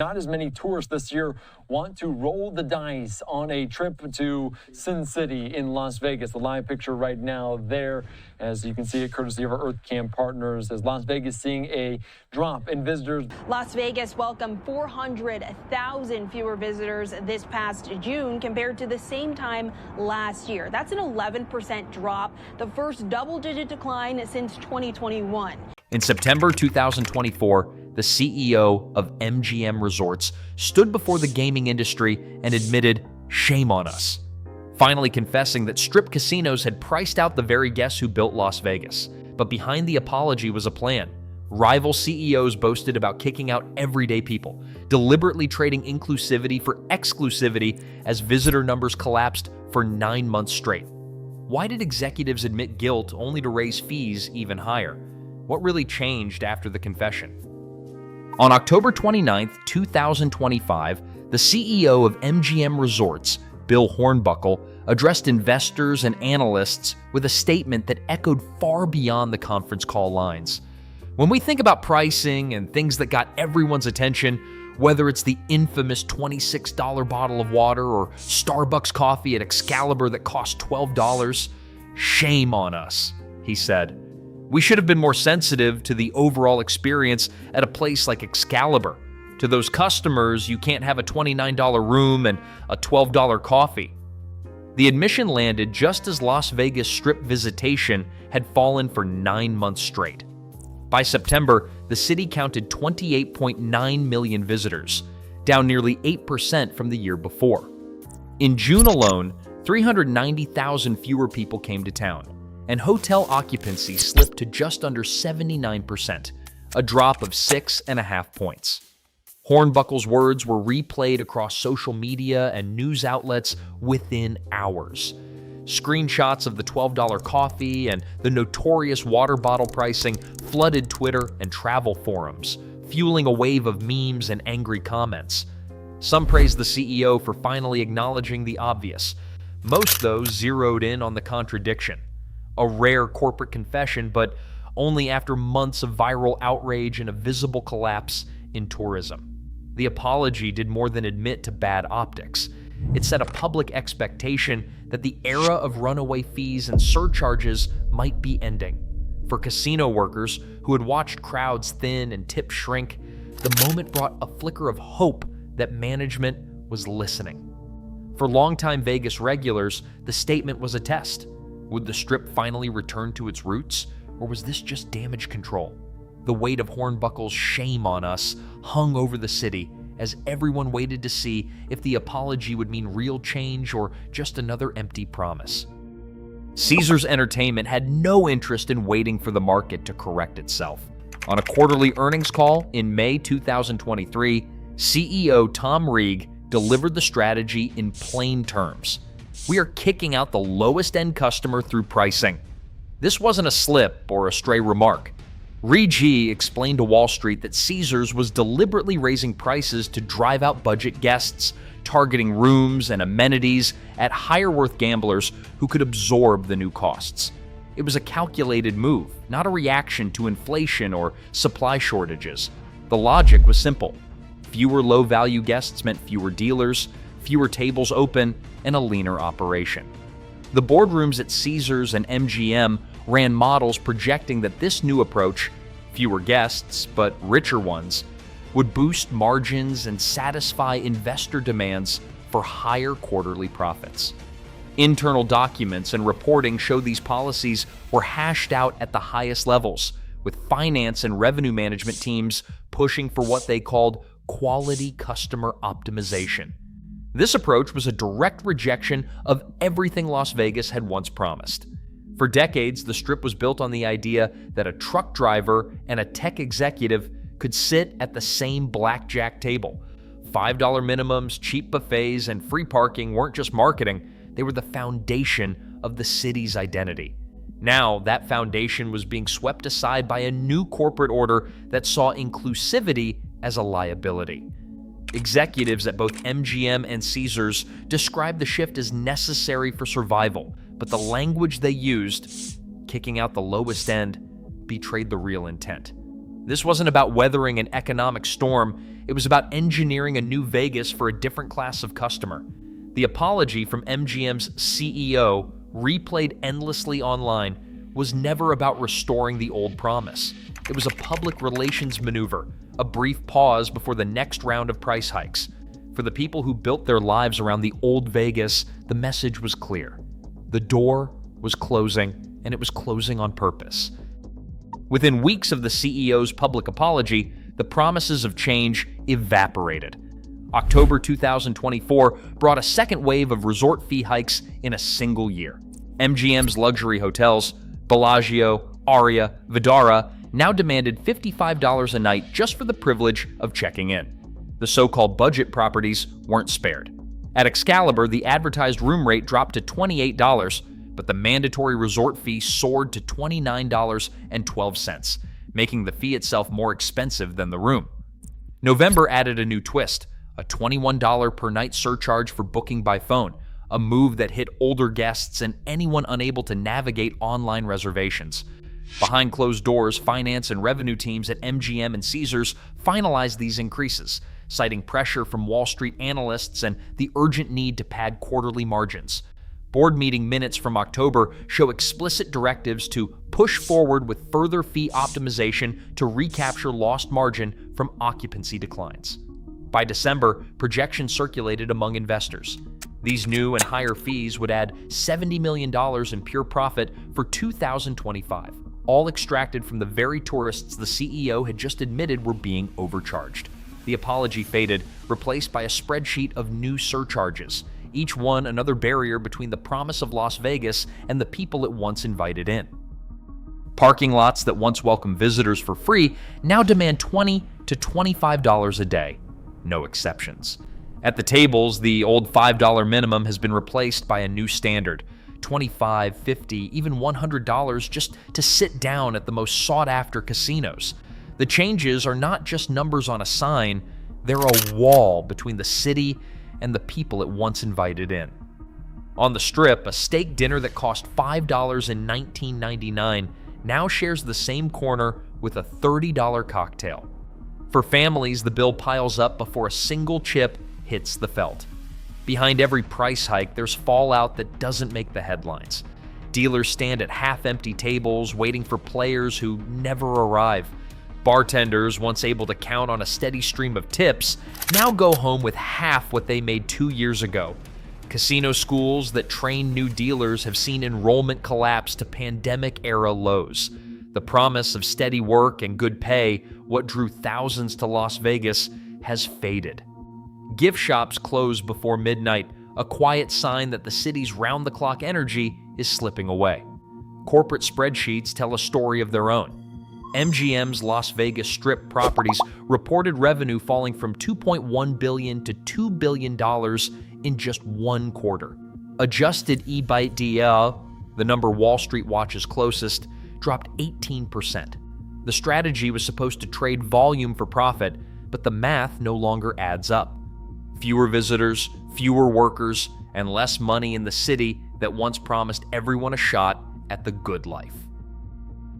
Not as many tourists this year want to roll the dice on a trip to Sin City in Las Vegas. The live picture right now there, as you can see it courtesy of our EarthCam partners, as Las Vegas seeing a drop in visitors. Las Vegas welcomed 400,000 fewer visitors this past June compared to the same time last year. That's an 11% drop, the first double-digit decline since 2021. In September 2024, the CEO of MGM Resorts stood before the gaming industry and admitted, "Shame on us," finally confessing that strip casinos had priced out the very guests who built Las Vegas. But behind the apology was a plan. Rival CEOs boasted about kicking out everyday people, deliberately trading inclusivity for exclusivity as visitor numbers collapsed for 9 months straight. Why did executives admit guilt only to raise fees even higher? What really changed after the confession? On October 29, 2025, the CEO of MGM Resorts, Bill Hornbuckle, addressed investors and analysts with a statement that echoed far beyond the conference call lines. When we think about pricing and things that got everyone's attention, whether it's the infamous $26 bottle of water or Starbucks coffee at Excalibur that cost $12, shame on us, he said. We should have been more sensitive to the overall experience at a place like Excalibur. To those customers, you can't have a $29 room and a $12 coffee. The admission landed just as Las Vegas Strip visitation had fallen for 9 months straight. By September, the city counted 28.9 million visitors, down nearly 8% from the year before. In June alone, 390,000 fewer people came to town, and hotel occupancy slipped to just under 79%, a drop of 6.5 points. Hornbuckle's words were replayed across social media and news outlets within hours. Screenshots of the $12 coffee and the notorious water bottle pricing flooded Twitter and travel forums, fueling a wave of memes and angry comments. Some praised the CEO for finally acknowledging the obvious. Most, though, zeroed in on the contradiction. A rare corporate confession, but only after months of viral outrage and a visible collapse in tourism. The apology did more than admit to bad optics. It set a public expectation that the era of runaway fees and surcharges might be ending. For casino workers who had watched crowds thin and tips shrink, the moment brought a flicker of hope that management was listening. For longtime Vegas regulars, the statement was a test. Would the Strip finally return to its roots, or was this just damage control? The weight of Hornbuckle's shame on us hung over the city as everyone waited to see if the apology would mean real change or just another empty promise. Caesars Entertainment had no interest in waiting for the market to correct itself. On a quarterly earnings call in May 2023, CEO Tom Reeg delivered the strategy in plain terms. We are kicking out the lowest-end customer through pricing. This wasn't a slip or a stray remark. Reeg explained to Wall Street that Caesars was deliberately raising prices to drive out budget guests, targeting rooms and amenities at higher-worth gamblers who could absorb the new costs. It was a calculated move, not a reaction to inflation or supply shortages. The logic was simple. Fewer low-value guests meant fewer dealers, fewer tables open, and a leaner operation. The boardrooms at Caesars and MGM ran models projecting that this new approach, fewer guests but richer ones, would boost margins and satisfy investor demands for higher quarterly profits. Internal documents and reporting show these policies were hashed out at the highest levels, with finance and revenue management teams pushing for what they called quality customer optimization. This approach was a direct rejection of everything Las Vegas had once promised. For decades, the Strip was built on the idea that a truck driver and a tech executive could sit at the same blackjack table. $5 minimums, cheap buffets, and free parking weren't just marketing, they were the foundation of the city's identity. Now, that foundation was being swept aside by a new corporate order that saw inclusivity as a liability. Executives at both MGM and Caesars described the shift as necessary for survival, but the language they used, kicking out the lowest end, betrayed the real intent. This wasn't about weathering an economic storm, it was about engineering a new Vegas for a different class of customer. The apology from MGM's CEO, replayed endlessly online, was never about restoring the old promise. It was a public relations maneuver, a brief pause before the next round of price hikes. For the people who built their lives around the old Vegas, the message was clear. The door was closing, and it was closing on purpose. Within weeks of the CEO's public apology, the promises of change evaporated. October 2024 brought a second wave of resort fee hikes in a single year. MGM's luxury hotels, Bellagio, Aria, Vdara, now demanded $55 a night just for the privilege of checking in. The so-called budget properties weren't spared. At Excalibur, the advertised room rate dropped to $28, but the mandatory resort fee soared to $29.12, making the fee itself more expensive than the room. November added a new twist, a $21 per night surcharge for booking by phone, a move that hit older guests and anyone unable to navigate online reservations. Behind closed doors, finance and revenue teams at MGM and Caesars finalized these increases, citing pressure from Wall Street analysts and the urgent need to pad quarterly margins. Board meeting minutes from October show explicit directives to push forward with further fee optimization to recapture lost margin from occupancy declines. By December, projections circulated among investors. These new and higher fees would add $70 million in pure profit for 2025, all extracted from the very tourists the CEO had just admitted were being overcharged. The apology faded, replaced by a spreadsheet of new surcharges, each one another barrier between the promise of Las Vegas and the people it once invited in. Parking lots that once welcomed visitors for free now demand $20 to $25 a day, no exceptions. At the tables, the old $5 minimum has been replaced by a new standard, $25, $50, even $100 just to sit down at the most sought-after casinos. The changes are not just numbers on a sign, they're a wall between the city and the people it once invited in. On the Strip, a steak dinner that cost $5 in 1999 now shares the same corner with a $30 cocktail. For families, the bill piles up before a single chip hits the felt. Behind every price hike, there's fallout that doesn't make the headlines. Dealers stand at half-empty tables waiting for players who never arrive. Bartenders, once able to count on a steady stream of tips, now go home with half what they made 2 years ago. Casino schools that train new dealers have seen enrollment collapse to pandemic-era lows. The promise of steady work and good pay, what drew thousands to Las Vegas, has faded. Gift shops close before midnight, a quiet sign that the city's round-the-clock energy is slipping away. Corporate spreadsheets tell a story of their own. MGM's Las Vegas Strip properties reported revenue falling from $2.1 billion to $2 billion in just one quarter. Adjusted EBITDA, the number Wall Street watches closest, dropped 18%. The strategy was supposed to trade volume for profit, but the math no longer adds up. Fewer visitors, fewer workers, and less money in the city that once promised everyone a shot at the good life.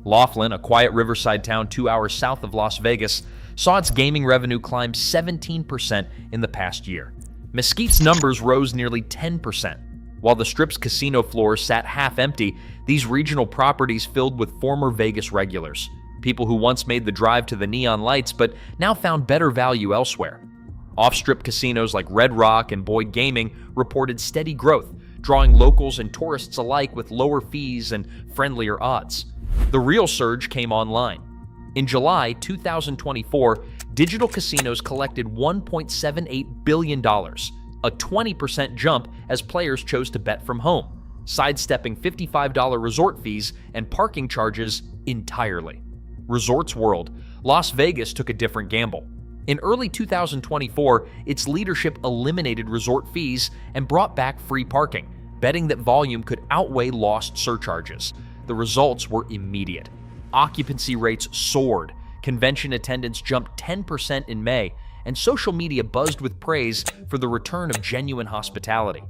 Laughlin, a quiet riverside town 2 hours south of Las Vegas, saw its gaming revenue climb 17% in the past year. Mesquite's numbers rose nearly 10%. While the Strip's casino floors sat half empty, these regional properties filled with former Vegas regulars, people who once made the drive to the neon lights but now found better value elsewhere. Off-strip casinos like Red Rock and Boyd Gaming reported steady growth, drawing locals and tourists alike with lower fees and friendlier odds. The real surge came online. In July 2024, digital casinos collected $1.78 billion, a 20% jump as players chose to bet from home, sidestepping $55 resort fees and parking charges entirely. Resorts World, Las Vegas took a different gamble. In early 2024, its leadership eliminated resort fees and brought back free parking, betting that volume could outweigh lost surcharges. The results were immediate. Occupancy rates soared, convention attendance jumped 10% in May, and social media buzzed with praise for the return of genuine hospitality.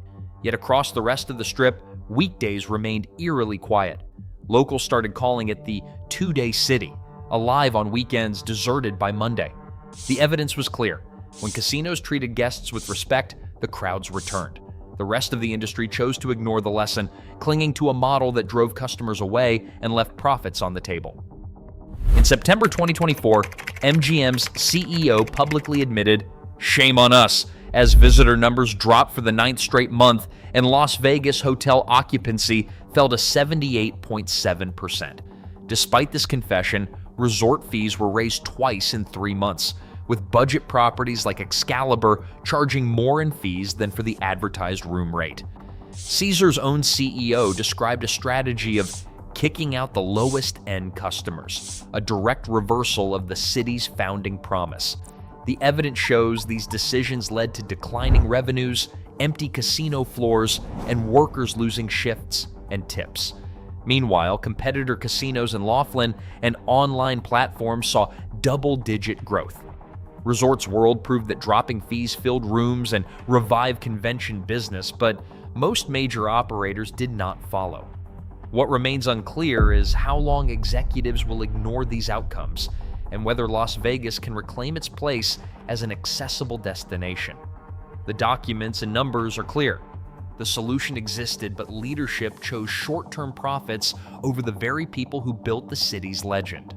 Yet across the rest of the Strip, weekdays remained eerily quiet. Locals started calling it the two-day city, alive on weekends, deserted by Monday. The evidence was clear. When casinos treated guests with respect, the crowds returned. The rest of the industry chose to ignore the lesson, clinging to a model that drove customers away and left profits on the table. In September 2024, MGM's CEO publicly admitted, "Shame on us," as visitor numbers dropped for the 9th straight month and Las Vegas hotel occupancy fell to 78.7%. Despite this confession, resort fees were raised twice in 3 months, with budget properties like Excalibur charging more in fees than for the advertised room rate. Caesars' own CEO described a strategy of kicking out the lowest-end customers, a direct reversal of the city's founding promise. The evidence shows these decisions led to declining revenues, empty casino floors, and workers losing shifts and tips. Meanwhile, competitor casinos in Laughlin and online platforms saw double-digit growth. Resorts World proved that dropping fees filled rooms and revived convention business, but most major operators did not follow. What remains unclear is how long executives will ignore these outcomes and whether Las Vegas can reclaim its place as an accessible destination. The documents and numbers are clear. The solution existed, but leadership chose short-term profits over the very people who built the city's legend.